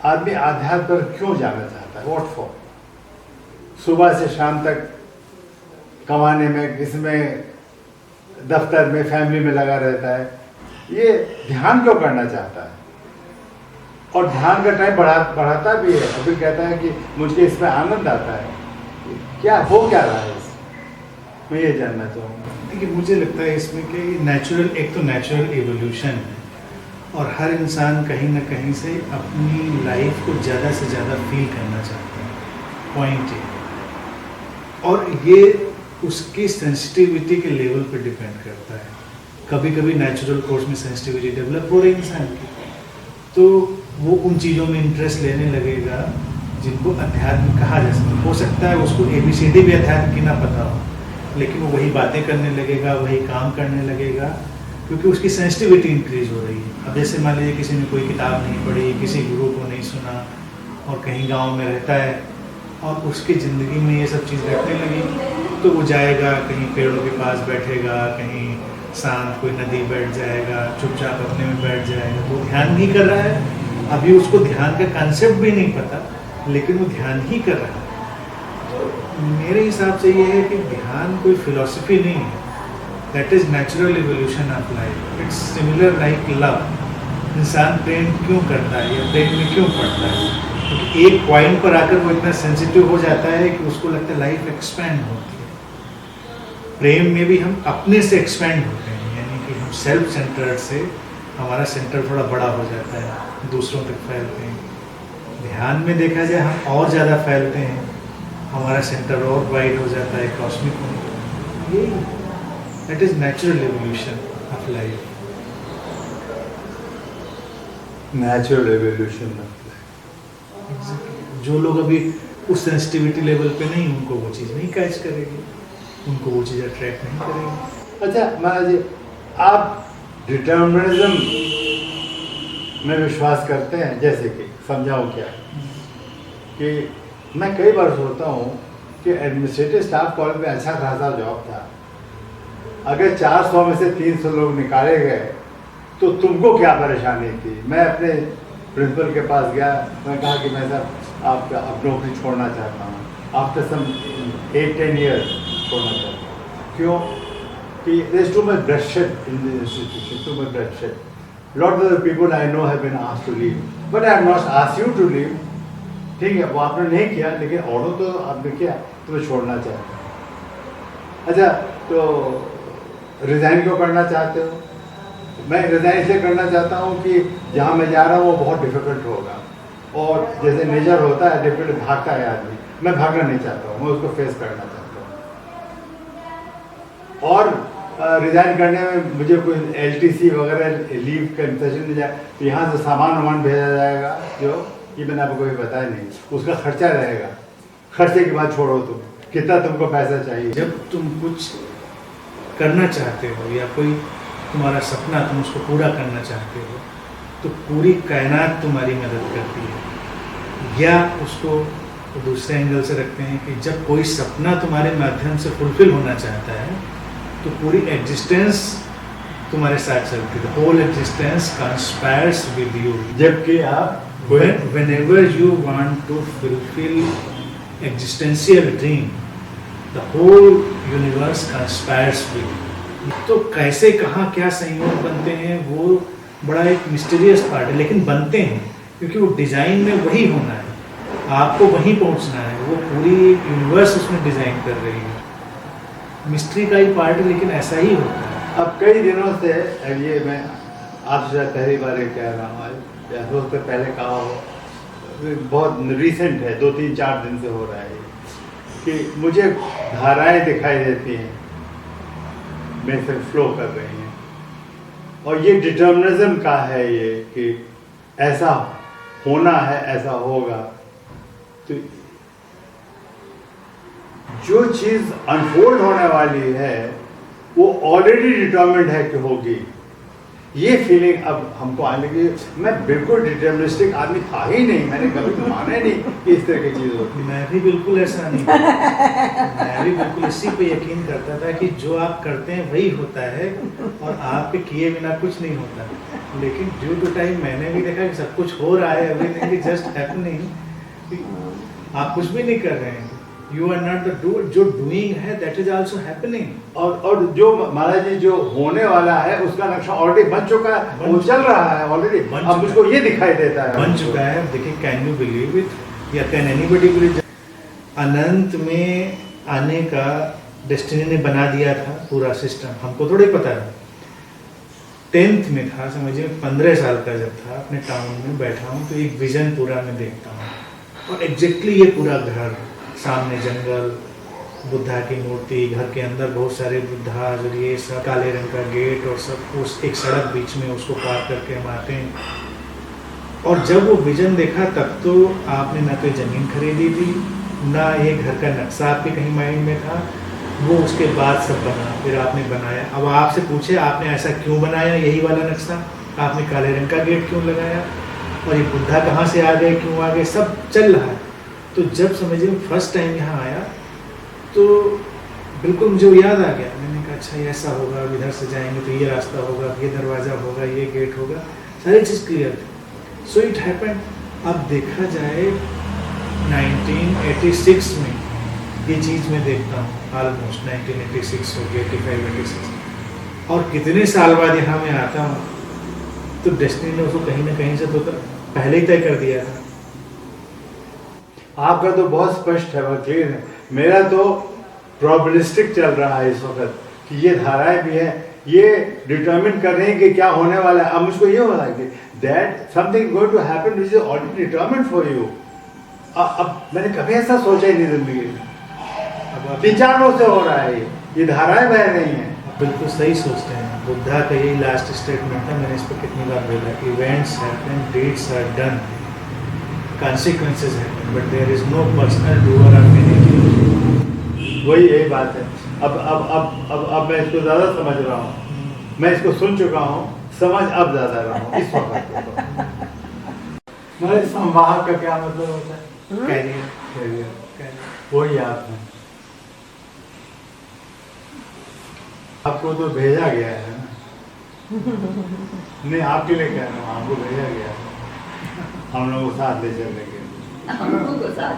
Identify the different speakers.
Speaker 1: आदमी आध्यात्म पर क्यों जाना चाहता है? What for? सुबह से शाम तक कमाने में, किसमें दफ्तर में, फैमिली में लगा रहता है, ये ध्यान क्यों करना चाहता है? और ध्यान का टाइम बढ़ाता भी है, अभी कहता है कि मुझे इसमें आनंद आता है। क्या हो क्या रहा है इसमें? मैं ये जानना चाहूँगा।
Speaker 2: देखिए, मुझे लगता है इसमें कि नेचुरल, एक तो नेचुरल एवोल्यूशन है और हर इंसान कहीं ना कहीं से अपनी लाइफ को ज़्यादा से ज़्यादा फील करना चाहता है, पॉइंट ये। और ये उसकी सेंसिटिविटी के लेवल पर डिपेंड करता है। कभी कभी नेचुरल कोर्स में सेंसिटिविटी डेवलप हो रही है इंसान की, तो वो उन चीज़ों में इंटरेस्ट लेने लगेगा जिनको अध्यात्म कहा जा सकता है। हो सकता है उसको ABCD भी अध्यात्म की ना पता हो, लेकिन वो वही बातें करने लगेगा, वही काम करने लगेगा, क्योंकि उसकी सेंसिटिविटी इंक्रीज हो रही है। अब जैसे मान लीजिए किसी ने कोई किताब नहीं पढ़ी, किसी गुरु को नहीं सुना और कहीं गांव में रहता है और उसकी ज़िंदगी में ये सब चीज़ घटने लगी, तो वो जाएगा कहीं पेड़ों के पास बैठेगा, कहीं शांत कोई नदी बैठ जाएगा, चुपचाप अपने में बैठ जाएगा, तो ध्यान नहीं कर रहा है। अभी उसको ध्यान का कंसेप्ट भी नहीं पता, लेकिन वो ध्यान ही कर रहा है। तो मेरे हिसाब से ये है कि ध्यान कोई फिलॉसफी नहीं है, that is natural evolution of life. It's similar like love. इंसान प्रेम क्यों करता है या प्रेम में क्यों पड़ता है? क्योंकि एक पॉइंट पर आकर वो इतना सेंसिटिव हो जाता है कि उसको लगता है लाइफ एक्सपैंड होती है। प्रेम में भी हम अपने से एक्सपैंड होते हैं, यानी कि हम सेल्फ सेंटर्ड से हमारा सेंटर थोड़ा बड़ा हो जाता है, दूसरों तक फैलते हैं। ध्यान में देखा जाए हम और ज़्यादा फैलते हैं, हमारा सेंटर और वाइड हो जाता है, कॉस्मिक हो। ये that is natural evolution of life.
Speaker 1: Natural evolution of
Speaker 2: life. जो लोग अभी उस सेंसिटिविटी लेवल पे नहीं, उनको वो चीज़ नहीं कैच करेगी, उनको वो चीज़ अट्रैक्ट नहीं करेगी।
Speaker 1: अच्छा महाराज जी, आप डिटर्मिनिज्म में विश्वास करते हैं? जैसे कि समझाऊं क्या कि मैं कई बार सोचता हूँ कि एडमिनिस्ट्रेटिव स्टाफ कॉलेज में अच्छा खासा जॉब था, अगर 400 में से 300 लोग निकाले गए तो तुमको क्या परेशानी थी? मैं अपने प्रिंसिपल के पास गया, मैं कहा कि मैं सर आप अब नौकरी छोड़ना चाहता हूँ, आफ्टर सम 8-10 ईयर्स छोड़ना चाहता हूँ। क्यों? कि there's too much bloodshed in the institution, too much bloodshed. Lot of the people I know have been asked to leave, but I have not asked you to leave. ठीक है, वो आपने नहीं किया, लेकिन ऑर्डर तो आपने किया, तो मैं छोड़ना चाहता हूँ। अच्छा, तो रिज़ाइन क्यों करना चाहते हो? मैं रिज़ाइन इसलिए करना चाहता हूँ कि जहाँ मैं जा रहा हूँ वो बहुत डिफ़िकल्ट होगा, और जैसे नेचर होता है डिफ़िकल्ट, भागता है आदमी, मैं भागना नहीं चाहता हूँ, मैं उसको फेस करना चाहता हूँ। और रिज़ाइन करने में मुझे कोई LTC वगैरह लीव कंसेशन मिल जाए, तो यहाँ से सामान भेजा जाएगा जो कि मैंने आपको कभी बताया नहीं, उसका खर्चा रहेगा, खर्चे के बाद छोड़ो तुम, कितना तुमको पैसा चाहिए।
Speaker 2: जब तुम कुछ करना चाहते हो या कोई तुम्हारा सपना तुम उसको पूरा करना चाहते हो, तो पूरी कायनात तुम्हारी मदद करती है। या उसको दूसरे एंगल से रखते हैं कि जब कोई सपना तुम्हारे माध्यम से फुलफिल होना चाहता है, तो पूरी एग्जिस्टेंस तुम्हारे साथ चलती है। Whole existence conspires with you.
Speaker 1: जबकि आप
Speaker 2: whenever you want to fulfill existential dream, the whole universe conspires with you। तो कैसे, कहाँ, क्या संयोग बनते हैं, वो बड़ा एक मिस्टीरियस पार्ट है, लेकिन बनते हैं क्योंकि वो डिज़ाइन में वही होना है, आपको वहीं पहुंचना है, वो पूरी यूनिवर्स उसमें डिज़ाइन कर रही है। मिस्ट्री का ही पार्ट है, लेकिन ऐसा ही होता है।
Speaker 1: अब कई दिनों से ये मैं आपसे पहली बार ये कह रहा हूँ, या तो उससे पहले कहा हो, बहुत रिसेंट है, 2-3-4 दिन से हो रहा है कि मुझे धाराएं दिखाई देती हैं, मेरे से फ्लो कर रही हैं, और ये डिटर्मिनिज्म का है, ये कि ऐसा होना है, ऐसा होगा। तो जो चीज़ अनफोल्ड होने वाली है वो ऑलरेडी डिटर्मिन्ड है कि होगी। ये फीलिंग अब हमको आने लगी। मैं बिल्कुल डिटर्मिनिस्टिक आदमी था ही नहीं, मैंने कभी तो माना ही नहीं कि इस तरह की चीज़ होती।
Speaker 2: मैं भी बिल्कुल ऐसा नहीं मैं भी बिल्कुल इसी पे यकीन करता था कि जो आप करते हैं वही होता है और आपके किए बिना कुछ नहीं होता। लेकिन ड्यू टू टाइम मैंने भी देखा कि सब कुछ हो रहा है, एवरीथिंग इज जस्ट हैपनिंग, आप कुछ भी नहीं कर रहे हैं, you are not the do, जो डूइंग है दैट इज आल्सो हैपनिंग।
Speaker 1: और जो महाराज जी जो होने वाला है उसका नक्शा ऑलरेडी बन चुका है, वो चल रहा है ऑलरेडी, अब मुझको ये दिखाई देता है,
Speaker 2: बन चुका है। देखिए, कैन यू बिलीव इट या कैन एनीबॉडी बिलीव? अनंत में आने का डेस्टिनी ने बना दिया था पूरा सिस्टम, हमको थोड़ी पता है। 10th में था, समझिए 15 साल का जब था, अपने टाउन में बैठा हूँ तो एक विजन पूरा मैं देखता हूँ, और एग्जैक्टली ये पूरा घर, सामने जंगल, बुद्धा की मूर्ति, घर के अंदर बहुत सारे बुद्धा, और ये सब काले रंग का गेट, और सब उस एक सड़क बीच में, उसको पार करके हम आते हैं। और जब वो विजन देखा तब तो आपने ना तो ज़मीन खरीदी थी, ना ये घर का नक्शा आपके कहीं माइंड में था, वो उसके बाद सब बना, फिर आपने बनाया। अब आपसे पूछे आपने ऐसा क्यों बनाया, यही वाला नक्शा, आपने काले रंग का गेट क्यों लगाया, और ये बुद्धा कहाँ से आ गए, क्यों आ गए, सब चल रहा है। तो जब समझिए फर्स्ट टाइम यहाँ आया तो बिल्कुल मुझे वो याद आ गया, मैंने कहा अच्छा ये ऐसा होगा, इधर से जाएंगे तो ये रास्ता होगा, ये दरवाज़ा होगा, ये गेट होगा, सारी चीज़ क्लियर थी। So it happened. अब देखा जाए 1986 में ये चीज़ मैं देखता हूँ, ऑलमोस्ट 1986 हो गया, 85-86, और कितने साल बाद यहाँ मैं आता हूँ तो डेस्टिनी ने उसको कहीं ना कहीं से तो पहले ही तय कर दिया था।
Speaker 1: आपका तो बहुत स्पष्ट है, बहुत क्लियर है, मेरा तो प्रोबेबिलिस्टिक चल रहा है इस वक्त कि ये धाराएं भी हैं, ये डिटरमिन कर रही हैं कि क्या होने वाला है। अब मुझको ये हो रहा है कि that something going to happen which is already determined for you. अब मैंने कभी ऐसा सोचा ही नहीं जिंदगी में,
Speaker 2: अब
Speaker 1: 3-4 रोज से हो रहा है, ये धाराएं बह रही हैं।
Speaker 2: बिल्कुल सही सोचते हैं। बुद्धा का यही लास्ट स्टेटमेंट था, मैंने इस पर कितनी बार बोला, events happen, deeds are done, consequences happen, but there is no personal doer of anything।
Speaker 1: वही यही बात है। अब मैं इसको ज़्यादा समझ रहा हूँ, मैं इसको सुन चुका हूँ, समझ अब ज़्यादा रहा हूँ इस वक्त। मेरे संवाहक का क्या मतलब होता है?
Speaker 2: कैरियर।
Speaker 1: वही आप हैं, आपको तो भेजा गया है ना, नहीं आपके लिए कह रहा हूँ, आपको भेजा गया है, हम लोग को साथ ले चलने के लिए।
Speaker 3: हम लोगों को साथ